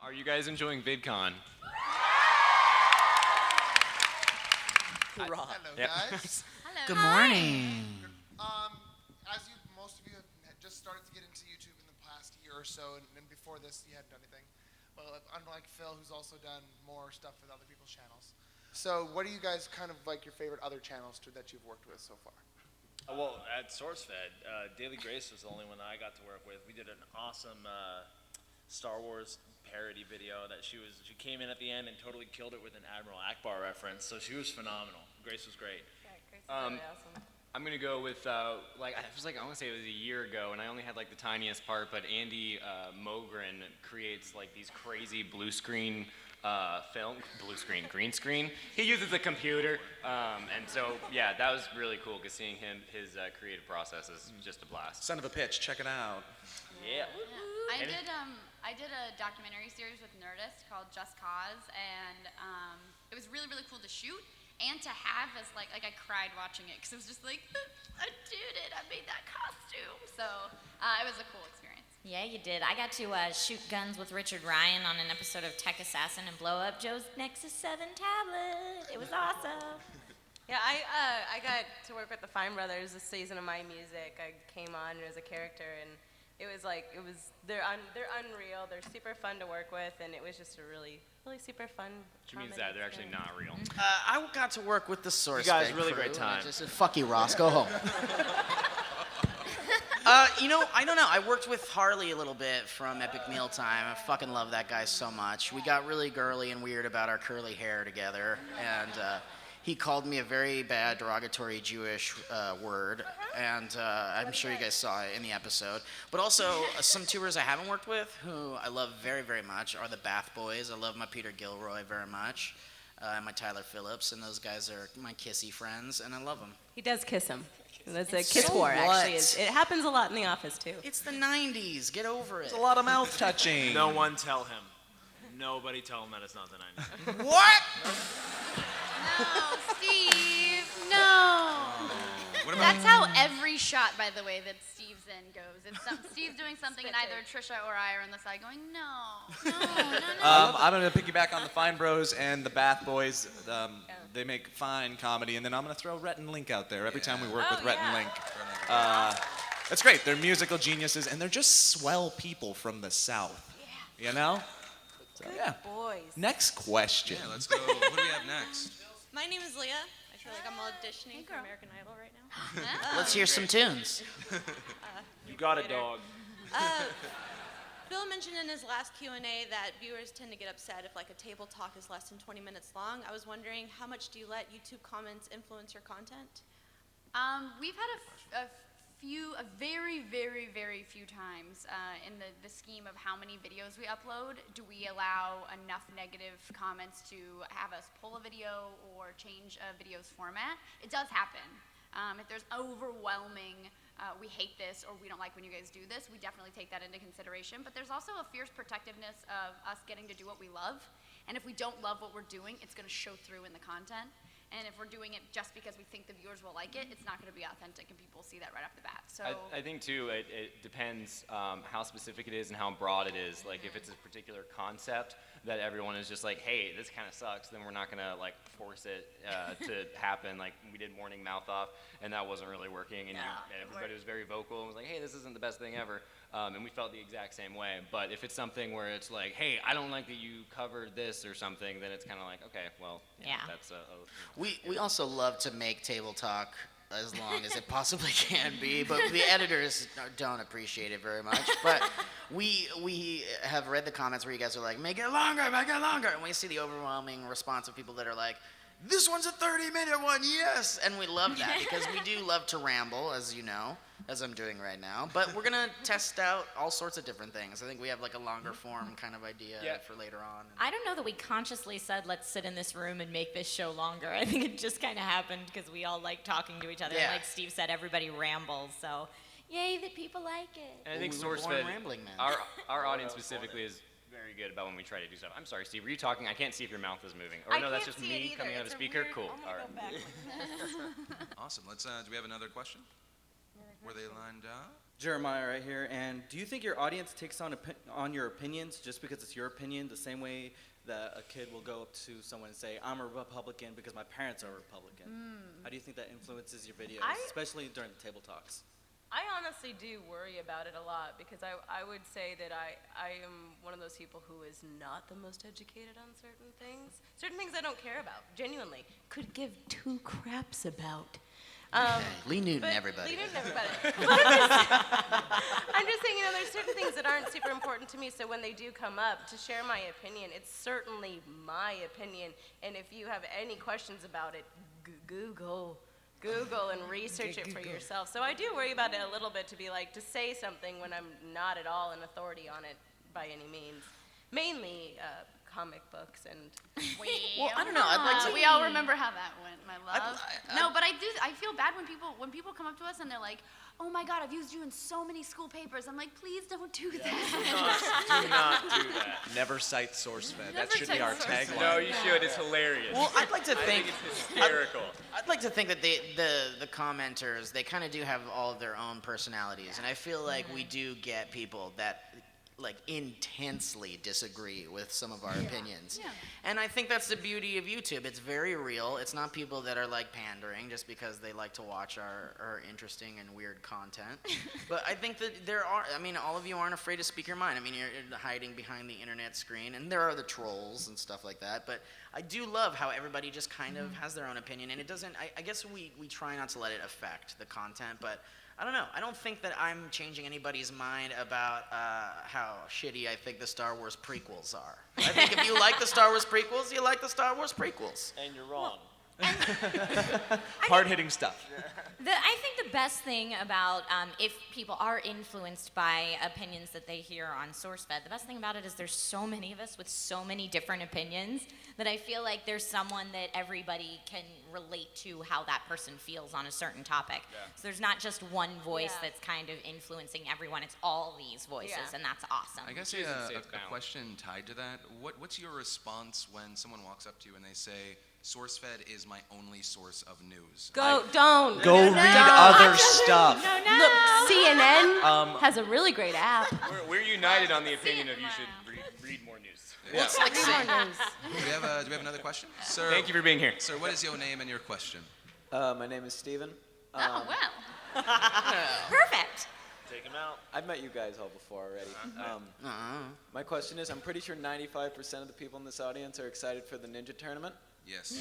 Are you guys enjoying VidCon? Hello, Yep. guys. Hello. Good morning. As most of you have just started to get into YouTube in the past year or so, and before this, you hadn't done anything. Well, unlike Phil, who's also done more stuff with other people's channels. So, what are you guys kind of like your favorite other channels that you've worked with so far? Well, at SourceFed, Daily Grace was the only one that I got to work with. We did an awesome Star Wars parody video that she came in at the end and totally killed it with an Admiral Akbar reference. So she was phenomenal. Grace was great. Yeah, Grace is really awesome. I'm gonna go with I want to say it was a year ago, and I only had like the tiniest part. But Andy Mogren creates like these crazy green screen. He uses a computer, and so yeah, that was really cool. Cause seeing his creative process is just a blast. Son of a pitch, check it out. Yeah. I did a documentary series with Nerdist called Just Cause, and it was really, really cool to shoot and to have as like I cried watching it because it was just like, I did it, I made that costume. So it was a cool experience. Yeah, you did. I got to shoot guns with Richard Ryan on an episode of Tech Assassin and blow up Joe's Nexus 7 tablet. It was awesome. Yeah, I got to work with the Fine Brothers this season of My Music. I came on as a character, and they're unreal. They're super fun to work with, and it was just a really, really super fun. Which means that they're actually not real. I got to work with the SourceFed. You guys, really crew, great time. Just fuck you, Ross. Go home. I don't know. I worked with Harley a little bit from Epic Mealtime. I fucking love that guy so much. We got really girly and weird about our curly hair together, and he called me a very bad derogatory Jewish word, and I'm sure you guys saw it in the episode. But also, some tubers I haven't worked with, who I love very, very much, are the Bath Boys. I love my Peter Gilroy very much, and my Tyler Phillips, and those guys are my kissy friends, and I love them. He does kiss him. That's a And kiss so war, what? actually. It happens a lot in the office, too. It's the 90s. Get over it. There's a lot of mouth touching. No one tell him. Nobody tell him that it's not the 90s. What? No, Steve, no. That's how every shot, by the way, that Steve's in goes. It's Steve's doing something, and either Trisha or I are on the side going, no. I'm going to piggyback on the Fine Bros and the Bath Boys. They make fine comedy, and then I'm going to throw Rhett and Link out there every time we work with Rhett and Link. That's great. They're musical geniuses, and they're just swell people from the South. Yeah. You know? So, yeah. Boys. Next question. Yeah, let's go. What do we have next? My name is Leah. I feel like I'm auditioning for American Idol right now. Let's hear some tunes. You got a dog. Phil mentioned in his last Q&A that viewers tend to get upset if like a table talk is less than 20 minutes long. I was wondering, how much do you let YouTube comments influence your content? We've had a very, very, very few times in the scheme of how many videos we upload do we allow enough negative comments to have us pull a video or change a video's format. It does happen. If there's overwhelming, we hate this or we don't like when you guys do this, we definitely take that into consideration. But there's also a fierce protectiveness of us getting to do what we love. And if we don't love what we're doing, it's going to show through in the content. And if we're doing it just because we think the viewers will like it, it's not going to be authentic, and people see that right off the bat. So I think too, it depends how specific it is and how broad it is. Like if it's a particular concept that everyone is just like, hey, this kind of sucks, then we're not going to like force it to happen. Like we did Morning Mouth Off, and that wasn't really working, and everybody was very vocal and was like, hey, this isn't the best thing ever. And we felt the exact same way. But if it's something where it's like, hey, I don't like that you covered this or something, then it's kind of like, okay, well, that's We also love to make table talk as long as it possibly can be, but the editors don't appreciate it very much. But we have read the comments where you guys are like, make it longer, and we see the overwhelming response of people that are like, this one's a 30-minute one, yes! And we love that, because we do love to ramble, as you know, as I'm doing right now. But we're going to test out all sorts of different things. I think we have like a longer form kind of idea for later on. I don't know that we consciously said, let's sit in this room and make this show longer. I think it just kind of happened because we all like talking to each other. Yeah. And like Steve said, everybody rambles. So, yay that people like it. And I think SourceFed, our audience specifically is very good about when we try to do stuff. I'm sorry, Steve, were you talking? I can't see if your mouth is moving. Or no, that's just me coming out of a speaker? Cool. All right. Awesome. Let's. Do we have another question? Were they lined up? Jeremiah right here, and do you think your audience takes on your opinions just because it's your opinion, the same way that a kid will go up to someone and say, I'm a Republican because my parents are Republican? How do you think that influences your videos, especially during the table talks? I honestly do worry about it a lot because I would say that I am one of those people who is not the most educated on certain things. Certain things I don't care about, genuinely. Could give two craps about. Lee Newton, everybody. Lee Newton, everybody. I'm just saying, there's certain things that aren't super important to me, so when they do come up, to share my opinion, it's certainly my opinion, and if you have any questions about it, Google and research it for yourself. So I do worry about it a little bit, to say something when I'm not at all an authority on it by any means. Mainly comic books and... Well, I don't know. I'd like to... We all remember how that went, my love. No, but I feel bad when people come up to us and they're like, oh my God, I've used you in so many school papers. I'm like, please don't do that. Do not do that. Never cite SourceFed. That Never should be cite our SourceFed. tagline. No, you should. It's hilarious. Well, I'd like to think... it's hysterical. I'd like to think that the commenters, they kind of do have all of their own personalities. And I feel like we do get people that intensely disagree with some of our opinions. Yeah. And I think that's the beauty of YouTube. It's very real. It's not people that are pandering just because they like to watch our interesting and weird content. But I think that all of you aren't afraid to speak your mind. You're hiding behind the internet screen, and there are the trolls and stuff like that. But I do love how everybody just kind of has their own opinion, and it doesn't, I guess we try not to let it affect the content, but I don't know. I don't think that I'm changing anybody's mind about how shitty I think the Star Wars prequels are. I think if you like the Star Wars prequels, you like the Star Wars prequels. And you're wrong. Hard-hitting stuff. I think the best thing about if people are influenced by opinions that they hear on SourceFed, the best thing about it is there's so many of us with so many different opinions that I feel like there's someone that everybody can relate to how that person feels on a certain topic. Yeah. So there's not just one voice that's kind of influencing everyone. It's all these voices, and that's awesome. I guess a question tied to that. What's your response when someone walks up to you and they say, SourceFed is my only source of news? Don't. Go read other stuff. No. Look, CNN has a really great app. We're united on the opinion of you should read more news. Well, it's like saying, Do we have another question? Sir, Thank you for being here. Sir, what is your name and your question? My name is Steven. Oh, well. Perfect. Take him out. I've met you guys all before already. My question is, I'm pretty sure 95% of the people in this audience are excited for the Ninja Tournament. Yes.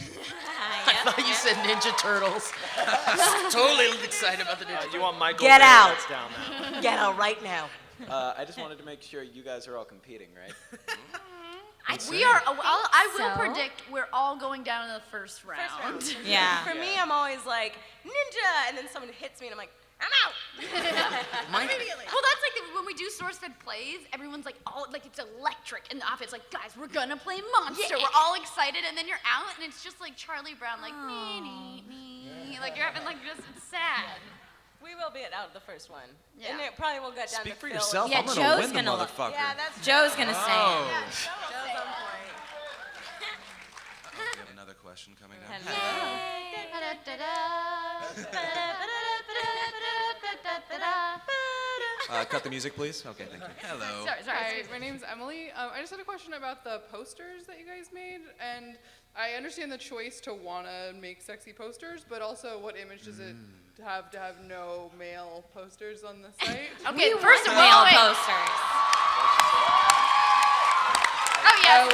I thought you said Ninja Turtles. Totally excited about the Ninja Turtles. You want Michael Get out. down now. Get out right now. I just wanted to make sure you guys are all competing, right? We are. I will so. predict we're all going down in the first round. Yeah. For me, I'm always like, ninja, and then someone hits me, and I'm like, I'm out. Immediately. Well, that's when we do SourceFed plays, everyone's it's electric in the office. Like, guys, we're gonna play Monster. Yeah. We're all excited, and then you're out, and it's just like Charlie Brown, me. Like, you're having it's sad. We will be out of the first one. Yeah. And it probably will get down Speak to for Phil. yourself. Yeah, I'm gonna Joe's win the gonna motherfucker. Yeah, that's Joe's gonna say it. Yeah, Joe's on point. We have another question coming down. Cut the music, please. Okay, thank you. Hello. Sorry. Hi, my name's Emily. I just had a question about the posters that you guys made, and I understand the choice to want to make sexy posters, but also what image does it have to have no male posters on the site? Okay, first of all, Male posters. Oh yes.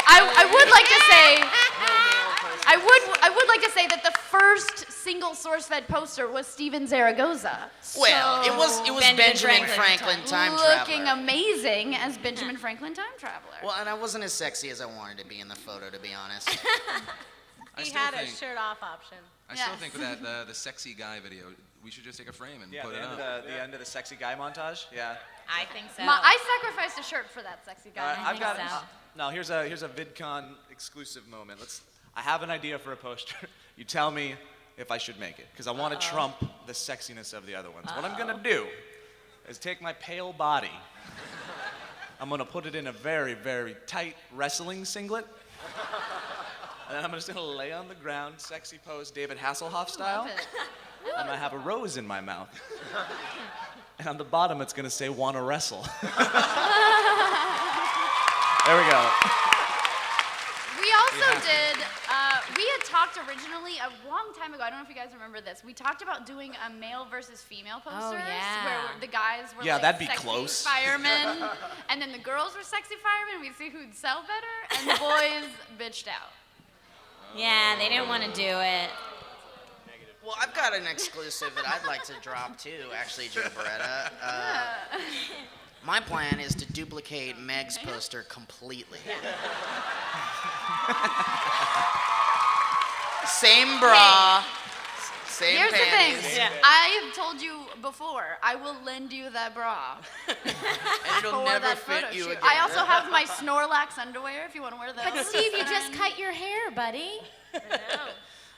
I would like to say. I would like to say that the first single SourceFed poster was Steven Zaragoza. Well, it was Benjamin Franklin Time looking Traveler. amazing as Benjamin Franklin Time Traveler. Well, and I wasn't as sexy as I wanted to be in the photo, to be honest. He had a shirt off option. I still think with that the sexy guy video, we should just take a frame and put it up. The end of the sexy guy montage. Yeah. I think so. I sacrificed a shirt for that sexy guy. I've got. so. Now here's a VidCon exclusive moment. I have an idea for a poster. You tell me if I should make it, because I want to trump the sexiness of the other ones. What I'm gonna do is take my pale body. I'm gonna put it in a very, very tight wrestling singlet. And then I'm just gonna lay on the ground, sexy pose, David Hasselhoff style. Love it. I'm gonna have a rose in my mouth. And on the bottom, it's gonna say "Wanna wrestle." There we go. We also did, we had talked originally a long time ago, I don't know if you guys remember this, we talked about doing a male versus female posters yeah. where the guys were Yeah, like that'd be sexy close. firemen, and then the girls were sexy firemen, we'd see who'd sell better, and the boys bitched out. Yeah, they didn't want to do it. Well, I've got an exclusive that I'd like to drop too, actually, Joe Beretta. My plan is to duplicate Meg's poster completely. Same bra, same Here's panties. the thing, I have told you before, I will lend you that bra. And it'll for never that fit photo you shoot. again. I also have my Snorlax underwear if you want to wear those. But Steve, you just cut your hair, buddy.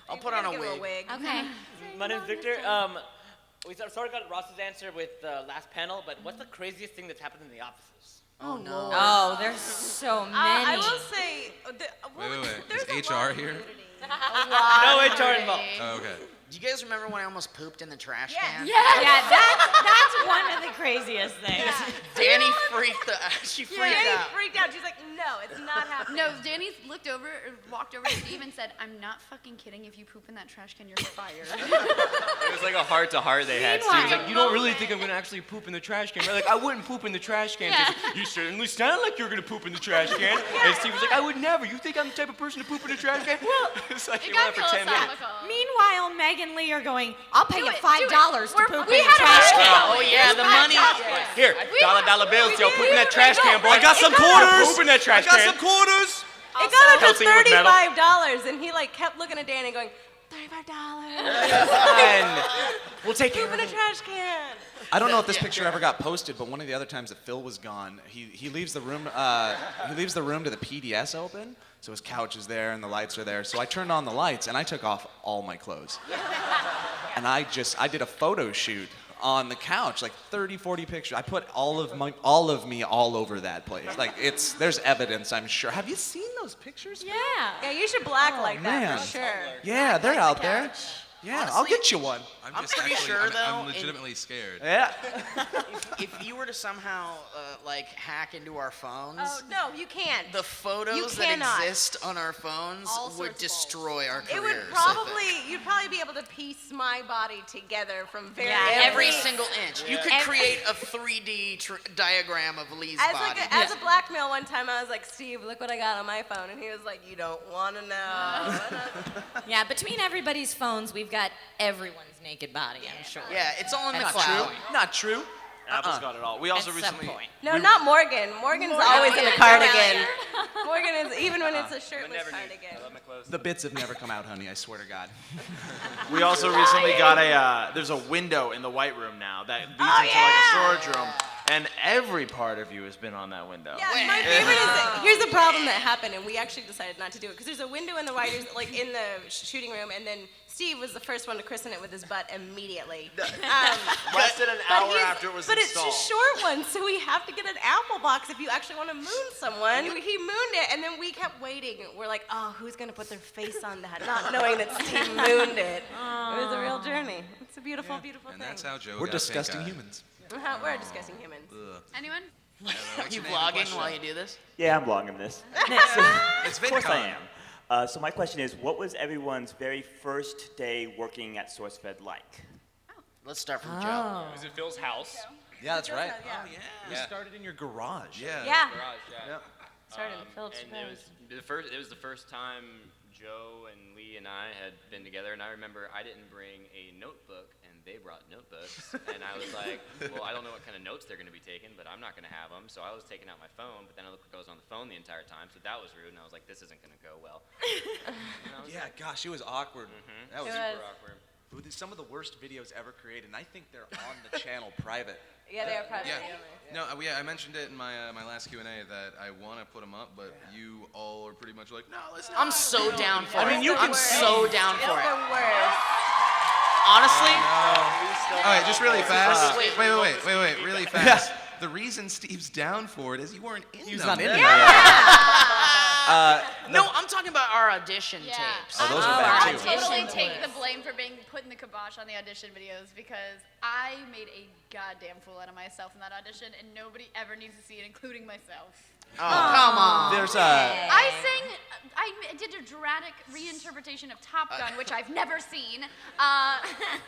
I'll put on a Give her wig. Okay. My name's Victor. We sort of got Ross's answer with the last panel, but what's the craziest thing that's happened in the offices? Oh no. Oh, there's so many. I will say, Wait. Is HR here? No HR involved. Oh, okay. Do you guys remember when I almost pooped in the trash can? Yeah, that's one of the craziest things. Danny freaked out. She freaked Danny out. freaked out. She's like, no, it's not happening. No, Danny walked over to Steve and said, I'm not fucking kidding, if you poop in that trash can, you're fired. It was like a heart-to-heart they had. Steve was like, you don't really think I'm gonna actually poop in the trash can, right? Like, I wouldn't poop in the trash can. Yeah. You certainly sound like you're gonna poop in the trash can. And Steve was like, I would never. You think I'm the type of person to poop in the trash can? Well, it's like It he went got on for 10 minutes. philosophical. Meanwhile, Meg and Lee are going, I'll pay Do you it, $5 do it. to poop We in the had a trash budget. can. Oh yeah, the money. Here, dollar bills, yo, poop in that trash can, boy. I got some quarters. Poop in that trash I got can. some quarters. It got up Pelting with to metal. $35, and he like kept looking at Danny going, $35. And we'll take care Poop of in a it. trash can. I don't know if this picture ever got posted, but one of the other times that Phil was gone, he leaves the room. He leaves the room to the PDS open, so his couch is there and the lights are there. So I turned on the lights and I took off all my clothes, and I did a photo shoot on the couch, like 30, 40 pictures. I put all of me all over that place. Like there's evidence, I'm sure. Have you seen those pictures? Yeah. Yeah, you should blacklight that man. for sure. Yeah, they're out there. Yeah, I'll Honestly, get you one. I'm pretty sure, though, I'm in- legitimately scared. Yeah. If you were to somehow like hack into our phones, Oh, no, you can't. the photos that cannot. exist on our phones All would sorts of destroy our careers. It would you'd probably be able to piece my body together from very Every single inch. You could create a 3D diagram of Lee's body. As a blackmail one time, I was like, Steve, look what I got on my phone. And he was like, you don't want to know. Yeah, between everybody's phones, we've got everyone's naked body, I'm sure. Yeah, it's all in the That's cloud. Not true. Apple's got it all. We also At recently. some point. No, not Morgan. Morgan's always in a cardigan. Morgan is, even when it's a shirtless cardigan. The bits have never come out, honey. I swear to God. We also recently got there's a window in the White Room now that leads into like a storage room, and every part of you has been on that window. Yeah, my favorite is here's the problem that happened, and we actually decided not to do it because there's a window in the writers, like in the shooting room, and then Steve was the first one to christen it with his butt immediately. Less than an hour after it was but installed. it's a short one, so we have to get an Apple box if you actually want to moon someone. He mooned it, and then we kept waiting. We're like, oh, who's gonna put their face on that, not knowing that Steve mooned it. It was a real journey. It's a beautiful, beautiful And thing. that's how Joe We're got disgusting pink eye. humans. We're discussing humans. Ugh. Anyone? What's You your name and vlogging question? while you do this? Yeah, I'm vlogging this. It's Of course I VidCon. am. So my question is, what was everyone's very first day working at SourceFed like? Let's start from Joe. Was it Phil's house? Yeah, that's right. Yeah. We started in your garage. Yeah. Yeah. Garage, yeah. Started in Phillips And it was the first time Joe and Lee and I had been together, and I remember I didn't bring a notebook, and they brought notebooks, and I was like, well, I don't know what kind of notes they're going to be taking, but I'm not going to have them, so I was taking out my phone, but then I looked like I was on the phone the entire time, so that was rude, and I was like, this isn't going to go well. Yeah, gosh, it was awkward. That was It was. super awkward. It was some of the worst videos ever created, and I think they're on the channel private. Yeah, they are privately Yeah. owned. No, I mentioned it in my my last Q&A that I want to put them up, but you all are pretty much like, no, let's not. I'm so down for it. I mean, you I'm can so down It's for it. the worst. Honestly, All right, just really fast. Wait, Wait, really fast. The reason Steve's down for it is you weren't in He was them. not in it. no, I'm talking about our audition Yeah. tapes. Oh, those are bad I too. totally take the blame for being put in the kibosh on the audition videos because I made a goddamn fool out of myself in that audition, and nobody ever needs to see it, including myself. Oh, come on. There's I did a dramatic reinterpretation of Top Gun, which I've never seen,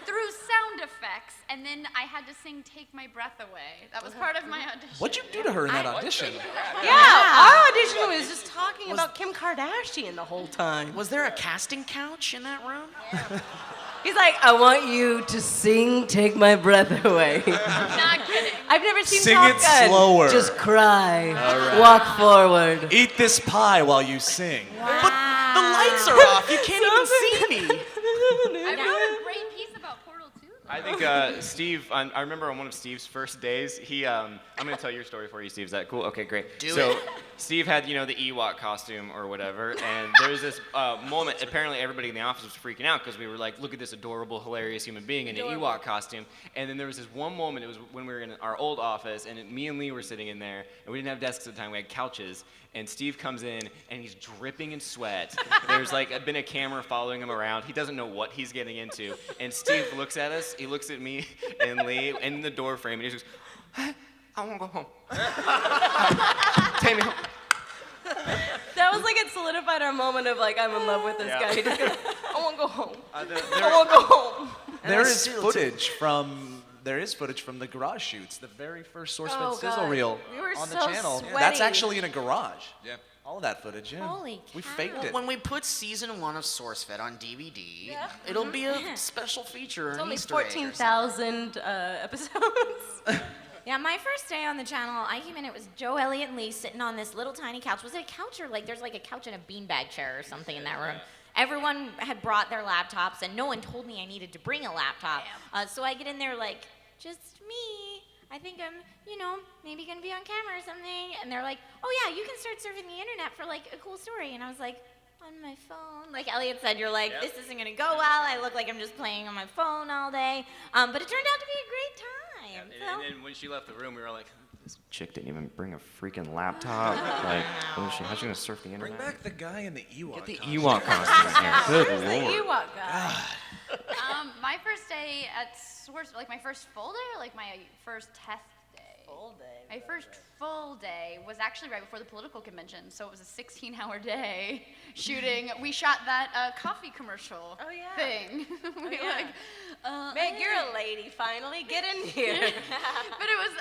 through sound effects, and then I had to sing "Take My Breath Away." That was part of my audition. What'd you do to her in that audition? Yeah, our audition was just talking about Kim Kardashian the whole time. Was there a casting couch in that room? He's like, I want you to sing "Take My Breath Away." Not kidding. I've never seen Sing Top it Gun. slower. Just cry. All right. Walk forward. Eat this pie while you sing. But the lights are off. You can't even see me. I wrote a great piece about Portal 2. I think Steve, I remember on one of Steve's first days, I'm going to tell your story for you, Steve. Is that cool? Okay, great. So Steve had, the Ewok costume or whatever, and there was this moment, apparently everybody in the office was freaking out because we were like, look at this adorable, hilarious human being in an Ewok costume. And then there was this one moment, it was when we were in our old office, and me and Lee were sitting in there, and we didn't have desks at the time, we had couches. And Steve comes in, and he's dripping in sweat. There's been a camera following him around. He doesn't know what he's getting into. And Steve looks at us. He looks at me and Lee in the door frame, and he just goes, I want to go home. Take me home. That was like it solidified our moment of like, I'm in love with this guy. He just goes, I want to go home. I want to go home. There is footage from the garage shoots, the very first SourceFed sizzle reel We were on the so channel. sweaty. That's actually in a garage. Yeah. All of that footage, yeah. Holy We cow. faked it. When we put season 1 of SourceFed on DVD, it'll be a special feature. It's an only Easter egg or 14,000 episodes. Yeah, my first day on the channel, I came in, it was Joe, Elliott, and Lee sitting on this little tiny couch. Was it a couch or there's like a couch and a beanbag chair or something in that room? Everyone had brought their laptops, and no one told me I needed to bring a laptop. So I get in there like, just me. I think I'm, maybe gonna be on camera or something. And they're like, oh yeah, you can start surfing the internet for like a cool story. And I was like, on my phone. Like Elliot said, you're like, this isn't gonna go well. I look like I'm just playing on my phone all day. But it turned out to be a great time. And then when she left the room, we were like, this chick didn't even bring a freaking laptop. How's she gonna surf the internet? Bring back the guy in the Ewok Get the costume. Ewok costume here. Good The lord. Ewok guy. My first day at Source, my first full day or my first test day? Full day. My first full day was actually right before the political convention, so it was a 16-hour day shooting. We shot that coffee commercial thing. Meg, you're a lady, finally. Get in here. But it was,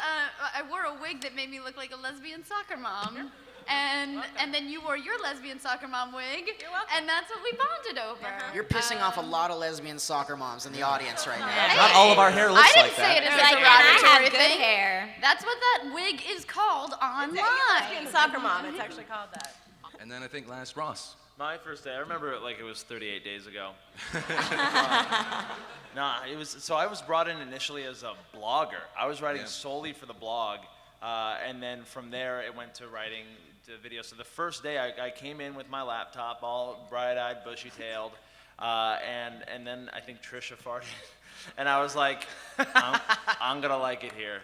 I wore a wig that made me look like a lesbian soccer mom. And then you wore your lesbian soccer mom wig. You're welcome. And that's what we bonded over. You're pissing off a lot of lesbian soccer moms in the audience right now. Not all of our hair looks I didn't like say that. it as Like, a and I derogatory have good thing. hair. That's what that wig is called online. Lesbian soccer mom. It's actually called that. And then I think last Ross. My first day, I remember it like it was 38 days ago. I was brought in initially as a blogger. I was writing solely for the blog, and then from there it went to writing the video. So the first day I came in with my laptop, all bright-eyed, bushy-tailed, and then I think Trisha farted, and I was like, I'm gonna like it here.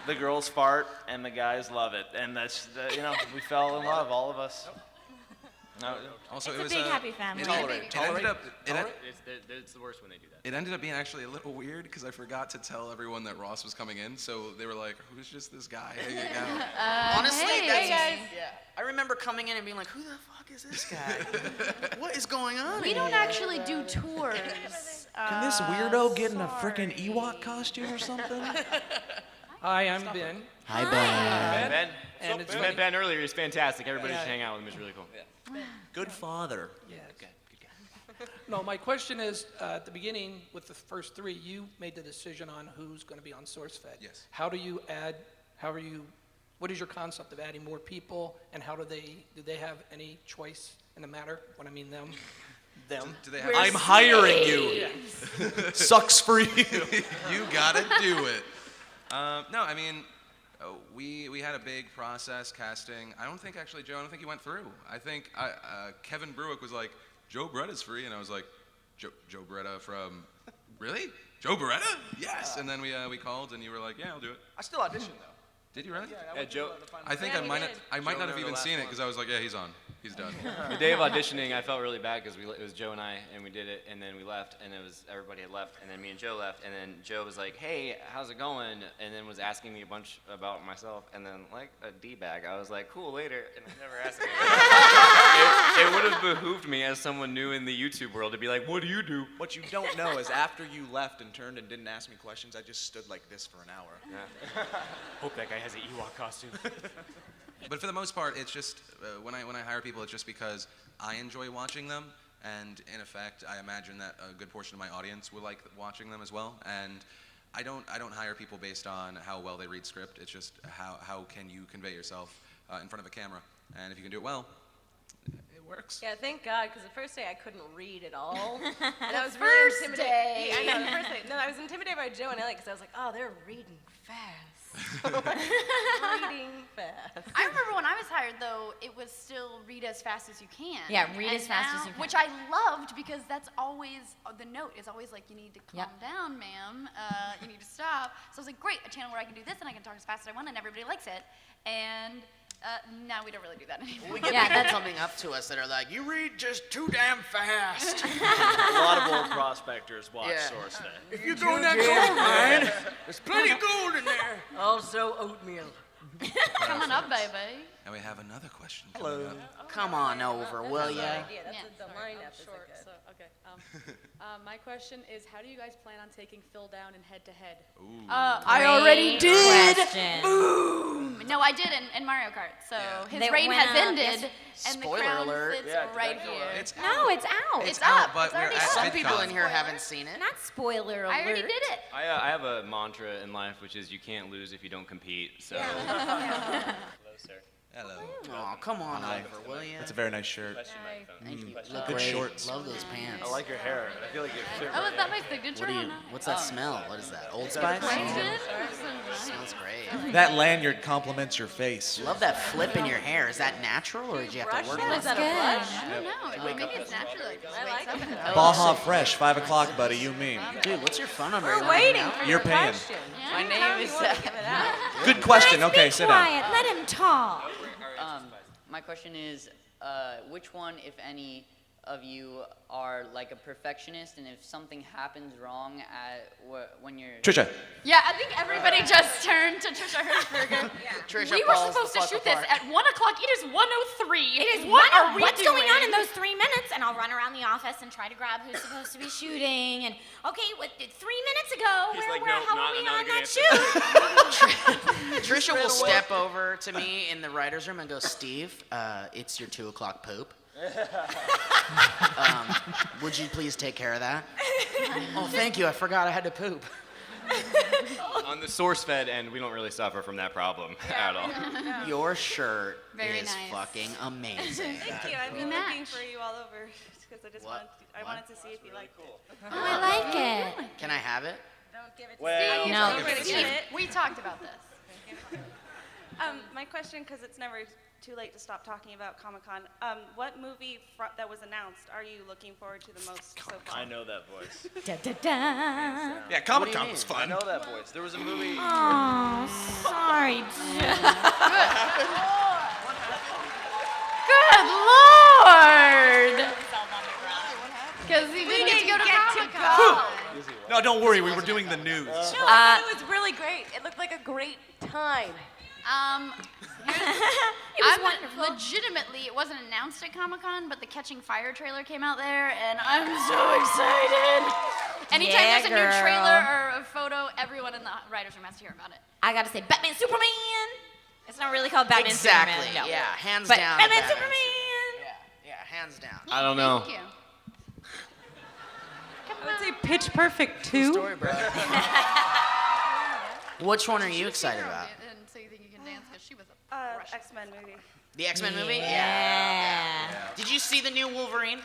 The girls fart and the guys love it, and that's we fell in love, all of us. No, Also, It's it a was big, happy family. It ended up. It's the worst when they do that. It ended up being actually a little weird because I forgot to tell everyone that Ross was coming in, so they were like, "Who's just this guy hanging out?" Honestly, hey, guys. I remember coming in and being like, who the fuck is this guy? What is going on We here? don't actually do tours. Can this weirdo get in a freaking Ewok costume or something? Hi, I'm Ben. Hi, Ben. Ben, And it's we met Ben earlier. He was fantastic. Everybody should hang out with him. It was really cool. Good father. Yes. No, my question is, at the beginning, with the first three, you made the decision on who's going to be on SourceFed. Yes. What is your concept of adding more people, and do they have any choice in the matter? When I mean them. Do they have? I'm hiring you. Sucks for you. You gotta do it. No, I mean, we had a big process casting. I don't think you went through. I think Kevin Bruick was like, Joe Beretta's free, and I was like, Joe Beretta from, really? Joe Beretta? Yes. And then we called, and you were like, yeah, I'll do it. I still auditioned though. Did you really? Yeah, Joe. I think I might not have even seen it because I was like, yeah, he's on. He's done. The day of auditioning, I felt really bad because it was Joe and I, and we did it, and then we left, and everybody had left, and then me and Joe left, and then Joe was like, "Hey, how's it going?" And then was asking me a bunch about myself, and then like a D-bag, I was like, "Cool, later," and I never asked him. It would have behooved me as someone new in the YouTube world to be like, "What do you do?" What you don't know is after you left and turned and didn't ask me questions, I just stood like this for an hour. Yeah. Hope that guy has an Ewok costume. But for the most part, it's just when I hire people, it's just because I enjoy watching them, and in effect, I imagine that a good portion of my audience will like watching them as well. And I don't hire people based on how well they read script. It's just how can you convey yourself in front of a camera, and if you can do it well, it works. Yeah, thank God, because the first day I couldn't read at all. And I was The really first intimidated. day. Yeah, I know, the first day. No, I was intimidated by Joe and Ellie because I was like, oh, they're reading fast. Reading fast. I remember when I was hired, though, it was still read as fast as you can. Yeah, read And as fast as now- you can. Which I loved because that's always, the note is always like, you need to calm Yep. down, ma'am. You need to stop. So I was like, great, a channel where I can do this and I can talk as fast as I want and everybody likes it. And now we don't really do that anymore. We get people coming up to us that are like, "You read just too damn fast." A lot of old prospectors watch Yeah. SourceFed. If you go in that gold mine, there's plenty of gold in there. Also oatmeal. Come on up, baby. And we have another question. Hello. coming up. Come on over, will ya? Yeah, that's Yeah. the lineup is Short, good. so, okay. My question is, how do you guys plan on taking Phil down in head-to-head? I already did. Question. Boom. No, I did in Mario Kart. So his They reign went has up, ended, yes. and the Spoiler crown alert. sits Yeah, right Topanga here. It's No, it's out. It's out, up. but It's we're already at up. Some people VidCon. in here haven't seen it. Not spoiler alert. I already did it. I have a mantra in life, which is you can't lose if you don't compete. So Hello, sir. Hello. Oh, come on Hi. over, will ya? That's a very nice shirt. Question microphone. Thank you. Question. Look Good great. shorts. Love those pants. I like your hair. I feel like you fit Oh, right is that in. my signature? What do you? or not? What's that smell? What is that? Old Spice? Wasted? Smells great. That lanyard compliments your face. Love that flip in your hair. Is that natural or did you have to work Brush on it? it? Is that a blush? I don't know. Maybe it's naturally like just I wakes like up it. and Oh, Baja Fresh, 5 o'clock, buddy. You mean? Dude, what's your phone number? We're waiting for You're your paying. question. Yeah. My name is Good question. Okay, sit down. Quiet. Let him talk. My question is, which one, if any, of you are like a perfectionist, and if something happens wrong when you're... Trisha. Yeah, I think everybody just turned to Trisha Hershberger. Trisha We were falls supposed the to fuck shoot this apart. at 1 o'clock. It is 1:03. It is What one- are we what's doing? going on in those 3 minutes? And I'll run around the office and try to grab who's supposed to be shooting. And okay, 3 minutes ago, He's where, like, where, "No, how not are we another on good that answer." shoot? Trisha will step over to me in the writer's room and go, "Steve, it's your 2 o'clock poop. Would you please take care of that?" "Oh, thank you. I forgot I had to poop." On the SourceFed end, we don't really suffer from that problem at all. Your shirt Very is nice. fucking amazing. Thank you. I've We been match. looking for you all over because I just What? wanted to see if you liked it. Oh, I like it. Can I have it? Don't give it to Well, Steve. no. Don't give it to Steve, Steve. we talked about this. My question, because it's never too late to stop talking about Comic-Con. What movie that was announced are you looking forward to the most so far? I know that voice. Da, da, da. Yeah, Comic Con was I fun. know that voice. There was a movie. Oh, sorry, Joe. Good Lord! Because he didn't get to go to Comic-Con. No, don't worry. We were doing the news. No, it was really great. It looked like a great time. Legitimately, it wasn't announced at Comic-Con, but the Catching Fire trailer came out there, and I'm so excited. Anytime Yeah, there's a new trailer or a photo, everyone in the writer's room has to hear about it. I gotta say, Batman, Superman. It's not really called Batman, Exactly. Superman. No. Yeah, hands But down. Batman, Batman. Superman. Yeah, hands down. I don't know. Thank you. I would say Pitch Perfect 2. Story, bro. Which one are you excited about? And so you think you can dance because she was a X-Men movie. The X-Men movie? Yeah. Did you see the new Wolverine?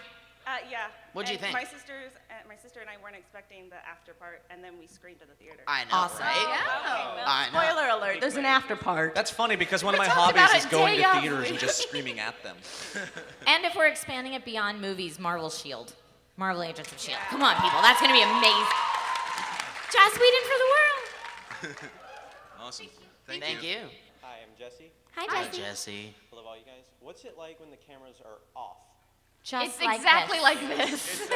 Yeah. What'd you And think? My sister and I weren't expecting the after part, and then we screamed at the theater. I know, Awesome. right? Okay, I know. Spoiler alert, there's an after part. That's funny because one of my talked about hobbies is it going day to of. theaters and just screaming at them. And if we're expanding it beyond movies, Marvel Shield. Marvel Agents of Shield. Come on, people. That's gonna be amazing. Joss Whedon for the world. Awesome. Thank you. Hi, I'm Jesse. Hi, Hi, Jesse. Jesse. Hello, all you guys. What's it like when the cameras are off? It's exactly like this.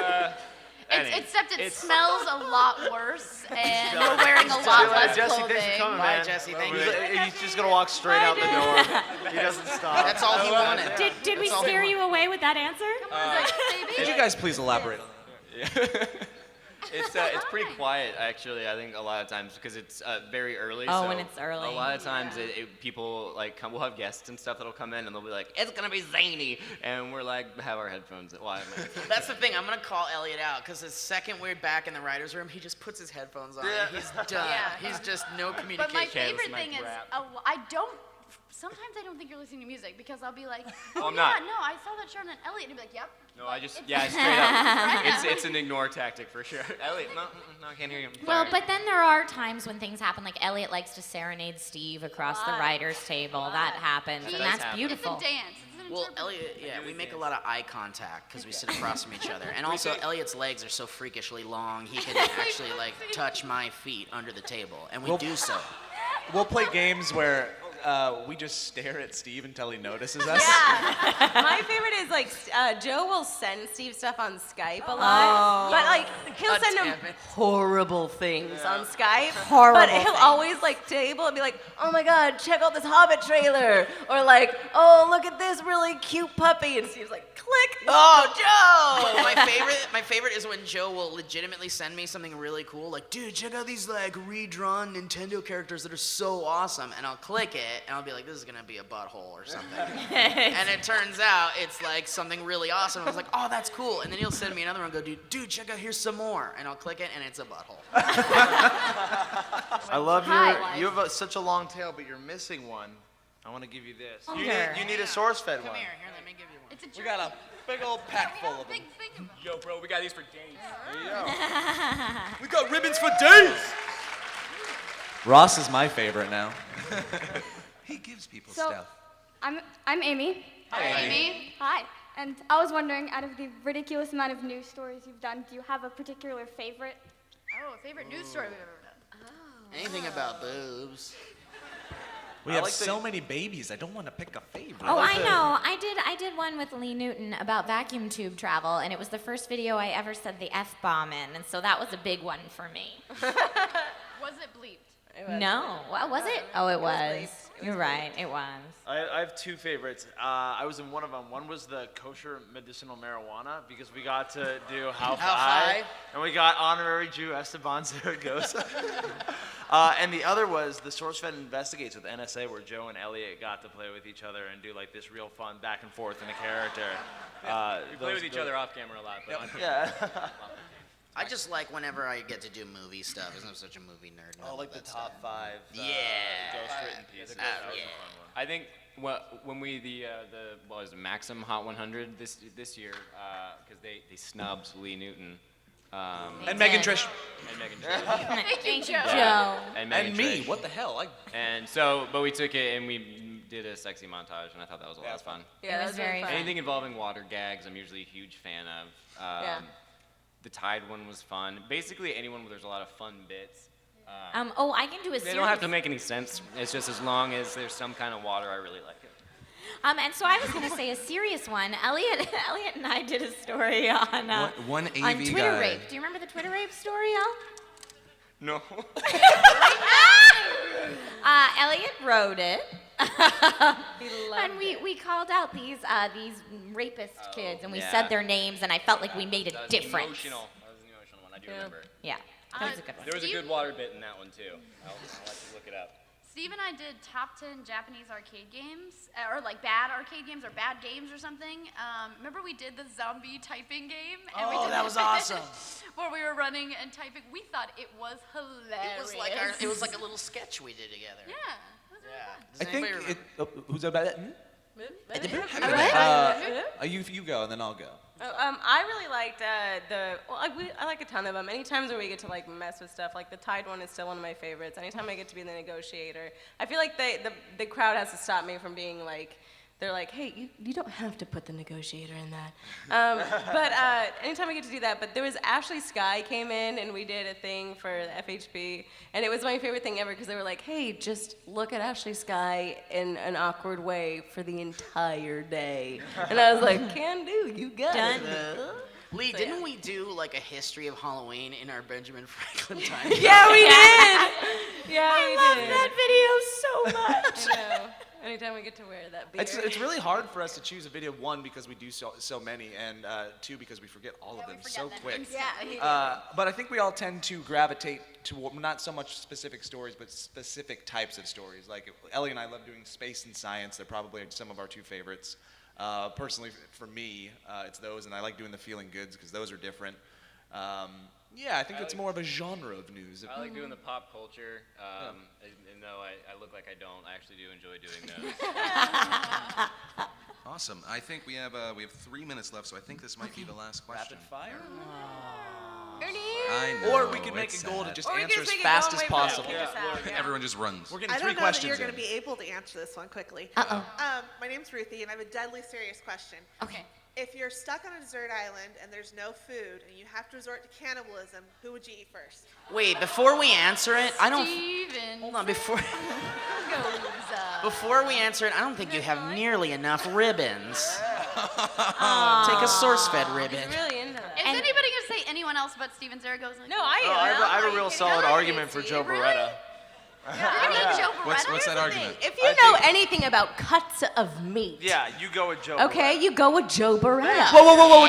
Except it smells a lot worse, and we're wearing a lot less Jesse, clothing. thanks for coming, Bye, man. Jesse. Thank you. He's just gonna walk straight out the door. He doesn't stop. That's all he wanted. Did we scare you away with that answer? Could you guys please elaborate on that? It's pretty quiet, actually. I think a lot of times because it's very early. Oh, so when it's early. A lot of times, people like we'll have guests and stuff that'll come in and they'll be like, "It's gonna be zany," and we're like, have our headphones. Why? That's the thing. I'm gonna call Elliot out because the second we're back in the writers' room, he just puts his headphones on. And he's done. Yeah. He's just no communication. But my favorite thing is, sometimes I don't think you're listening to music because I'll be like, Well, oh I'm yeah, not. no, I saw that show on Elliot, and he'll be like, yep. No, I just It's- straight up. Right. It's an ignore tactic for sure. Elliot, no, I can't hear you. I'm Well, sorry. but then there are times when things happen, like Elliot likes to serenade Steve across the writer's table. That happens, and that's beautiful. It's a dance. It's an Well, Elliot, we make a lot of eye contact because we sit across from each other. And also, Elliot's legs are so freakishly long, he can actually, touch my feet under the table. And we do so. We'll play games where we just stare at Steve until he notices us. Yeah. My favorite is Joe will send Steve stuff on Skype a lot, Oh. but he'll send him damn it. horrible things on Skype. Horrible But he'll things. always table and be like, "Oh my God, check out this Hobbit trailer," or "Oh, look at this really cute puppy," and Steve's like, "Click." Oh, Joe! My favorite is when Joe will legitimately send me something really cool, like, dude, check out these redrawn Nintendo characters that are so awesome, and I'll click it, and I'll be like, this is gonna be a butthole or something. And it turns out it's something really awesome. I was like, oh, that's cool. And then he'll send me another one and go, dude, check out, here's some more. And I'll click it, and it's a butthole. I love Hi. you have such a long tail, but you're missing one. I want to give you this. Okay. You need a SourceFed one. Here, let me give you one. It's a We got a big old pack full of them. big thing. Yo, bro, we got these for days. There you go. We got ribbons for days! Ross is my favorite now. He gives people So- stuff. I'm Amy. Hi, Amy. Hi. And I was wondering, out of the ridiculous amount of news stories you've done, do you have a particular favorite? Oh, favorite news story we've ever done. Anything about boobs. We have so many babies, I don't want to pick a favorite. Oh, I know. I did one with Lee Newton about vacuum tube travel, and it was the first video I ever said the F-bomb in, and so that was a big one for me. Was it bleeped? No. Well, was it? Oh, it was. You're right. It was. I have two favorites. I was in one of them. One was the kosher medicinal marijuana because we got to do How Fi, and we got honorary Jew Esteban Zaragoza. And the other was the SourceFed Investigates with NSA, where Joe and Elliot got to play with each other and do this real fun back and forth in a character. We play with each other off camera a lot, but Yeah. I just like whenever I get to do movie stuff. I'm such a movie nerd. Oh, like the top 5. Yeah. Ghostwritten pieces. Yeah. That was a fun one. I think when we what was it, Maxim Hot 100 this year because they snubbed Lee Newton. And Megan Trish. And Megan Trish. Thank you, Joe. And Megan And me, Trish. what the hell? And so, but we took it and we did a sexy montage, and I thought that was a lot of fun. Yeah, It was very fun. Anything involving water gags, I'm usually a huge fan of. Yeah. The Tide one was fun. Basically, anyone where there's a lot of fun bits. I can do a They series. don't have to make any sense. It's just as long as there's some kind of water, I really like it. And so I was going to say a serious one. Elliot and I did a story on One on AV Twitter guy. rape. Do you remember the Twitter rape story, Al? No. Elliot wrote it. loved And we called out these rapist kids, and we yeah. said their names, and I felt like we made That a was difference. Emotional. That was an emotional one. I do remember. Yeah, that was a good one. There was a good water bit in that one too. I'll let you look it up. Steve and I did top 10 Japanese arcade games, or bad arcade games, or bad games or something. Remember we did the zombie typing game? And we Oh, did that was awesome. Where we were running and typing. We thought it was hilarious. It was like a little sketch we did together. Yeah. It was really fun. I think it. Who's about it? You go, and then I'll go. I really liked I like a ton of them. Anytime where we get to mess with stuff, the Tide one is still one of my favorites. Anytime I get to be the negotiator, I feel like the crowd has to stop me from being they're like, hey, you don't have to put the negotiator in that. But anytime I get to do that, but there was Ashley Sky came in and we did a thing for the FHP, and it was my favorite thing ever because they were like, hey, just look at Ashley Sky in an awkward way for the entire day. And I was like, can do, you got it. Lee, So, didn't yeah. we do like a history of Halloween in our Benjamin Franklin time? Yeah, we did. Yeah, we love did. that video so much. I know. Anytime we get to wear that beard. It's really hard for us to choose a video, one, because we do so many, and two, because we forget all of them so quick. But I think we all tend to gravitate to not so much specific stories, but specific types of stories. Like Ellie and I love doing space and science. They're probably some of our two favorites. Personally, for me, it's those, and I like doing the feeling goods because those are different. Yeah, I think it's more of a genre of news. I like doing the pop culture, and though I look like I don't, I actually do enjoy doing those. Awesome. I think we have 3 minutes left, so I think this might be the last question. Rapid fire? I know. Or we could make it's a goal to sad. just answer as fast as possible. Everyone just runs. We're getting I three don't know that questions you're going in. to be able to answer this one quickly. My name's Ruthie, and I have a deadly serious question. Okay. If you're stuck on a desert island and there's no food and you have to resort to cannibalism, who would you eat first? Wait, before we answer it, I don't. Steven. Hold on, before Before we answer it, I don't think you have nearly enough ribbons. Take a SourceFed ribbon. Really into that. Is anybody gonna say anyone else but Steven Zaragoza? No, I Oh, I have a real solid argument for Joe Beretta. What's that argument? If you know anything about cuts of meat, Yeah, you go with Joe. okay, you go with Joe Beretta. Whoa,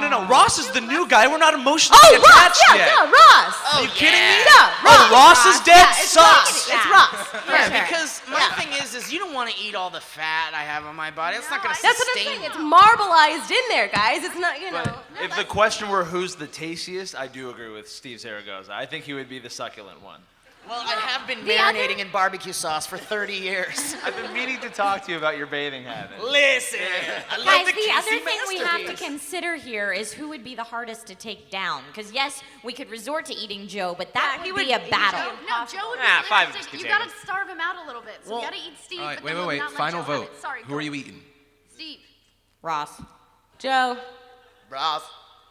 no. Ross is the new guy. We're not emotionally Oh, Ross, attached yeah, yet. yeah, Ross. Are you kidding me? Yeah, Oh, Ross is dead? Yeah, it's Sucks. Ross. It's Ross. Yeah, For sure. because my thing is you don't want to eat all the fat I have on my body. That's not going to That's what I'm sustain saying. It's marbleized in there, guys. It's not, you know. If the question were who's the tastiest, I do agree with Steve Zaragoza. I think he would be the succulent one. Well, I have been marinating in barbecue sauce for 30 years. I've been meaning to talk to you about your bathing habits. Listen, I love Guys, the the other Casey thing we have to masterpiece. consider here is who would be the hardest to take down. Because yes, we could resort to eating Joe, but that would be a battle. No, Joe would be Ah, 5 realistic. is You gotta contagious. starve him out a little bit. So Well, you gotta eat Steve. All right, but then wait. not let Final Joe have vote. it. Sorry, Who go are you on. eating? Steve. Ross. Joe. Ross.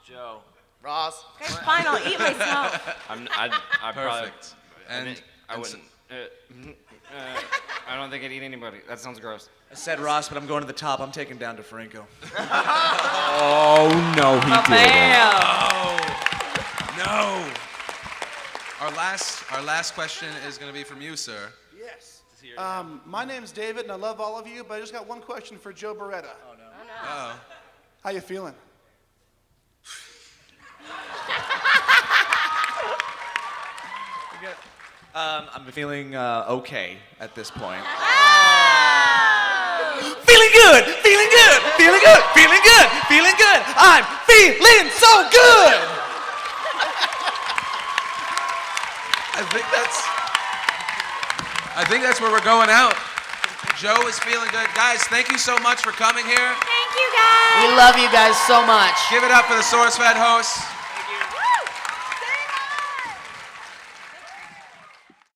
Joe. Ross. Okay, fine, I'll eat myself. I probably. Perfect. And I wouldn't. I don't think I'd eat anybody. That sounds gross. I said Ross, but I'm going to the top. I'm taking down DeFranco. Oh, no, he didn't. No. Our last question is going to be from you, sir. Yes. My name's David, and I love all of you, but I just got one question for Joe Beretta. Oh no. Uh-oh. How you feeling? I'm feeling okay at this point. Feeling good, feeling good, feeling good, feeling good, feeling good. I'm feeling so good. I think that's where we're going out. Joe is feeling good. Guys, thank you so much for coming here. Thank you, guys. We love you guys so much. Give it up for the SourceFed hosts.